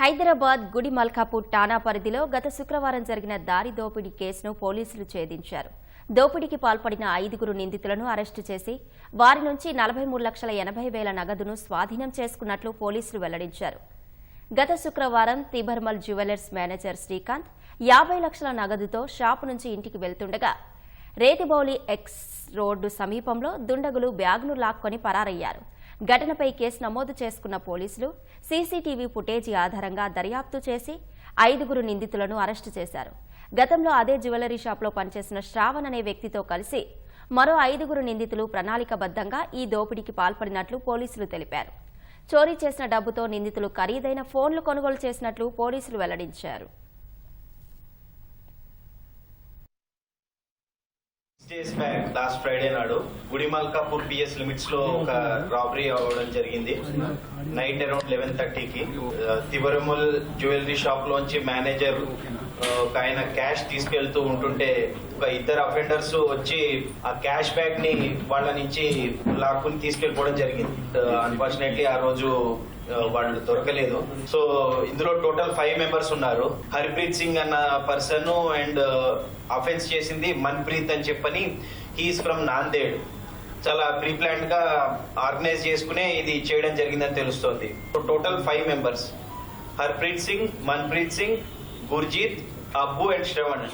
హైదరాబాద్ గుడిమల్కాపూర్ ఠాణా పరిధిలో గత శుక్రవారం జరిగిన దారి దోపిడీ కేసును పోలీసులు ఛేదించారు. దోపిడీకి పాల్పడిన 5 నిందితులను అరెస్టు చేసి వారి నుంచి 43,80,000 నగదును స్వాధీనం చేసుకున్నట్లు పోలీసులు వెల్లడించారు. గత శుక్రవారం తిబర్మల్ జ్యువెలర్స్ మేనేజర్ శ్రీకాంత్ 50 లక్షల నగదుతో షాపు నుంచి ఇంటికి వెళ్తుండగా రేతిబౌలి ఎక్స్ రోడ్డు సమీపంలో దుండగులు బ్యాగ్ను లాక్కొని పరారయ్యారు. ఘటనపై కేసు నమోదు చేసుకున్న పోలీసులు సీసీటీవీ ఫుటేజీ ఆధారంగా దర్యాప్తు చేసి 5 నిందితులను అరెస్టు చేశారు. గతంలో అదే జ్యువెలరీ షాప్లో పనిచేసిన శ్రావణ్ అనే వ్యక్తితో కలిసి మరో 5 నిందితులు ప్రణాళికబద్ధంగా ఈ దోపిడీకి పాల్పడినట్లు పోలీసులు తెలిపారు. చోరీ చేసిన డబ్బుతో నిందితులు ఖరీదైన ఫోన్లు కొనుగోలు చేసినట్లు పోలీసులు వెల్లడించారు. లాస్ట్ ఫ్రైడే నాడు గుడిమల్కాపూర్ పిఎస్ లిమిట్స్ లో ఒక రాబరీ అవ్వడం జరిగింది. నైట్ అరౌండ్ 11:30కి తిబరముల్ జ్యువెలరీ షాప్ లోంచి మేనేజర్ ఒక ఆయన క్యాష్ తీసుకెళ్తూ ఉంటుంటే ఒక 2 అఫెండర్స్ వచ్చి ఆ క్యాష్ బ్యాగ్ ని వాళ్ళ నుంచి లాక్కుని తీసుకెళ్లిపోవడం జరిగింది. అన్ఫార్చునేట్లీ ఆ రోజు వాళ్ళు దొరకలేదు. సో ఇందులో టోటల్ 5 మెంబర్స్ ఉన్నారు. హర్ప్రీత్ సింగ్ అన్న పర్సన్ అండ్ అఫెన్స్ చేసింది మన్ప్రీత్ అని చెప్పని, హీఈస్ ఫ్రమ్ నాందేడ్. చాలా ప్రీ ప్లాన్డ్ గా ఆర్గనైజ్ చేసుకునే ఇది చేయడం జరిగిందని తెలుస్తోంది. Total 5 members: Harpreet Singh, Manpreet Singh, Gurjeet, Abbu and Shravan.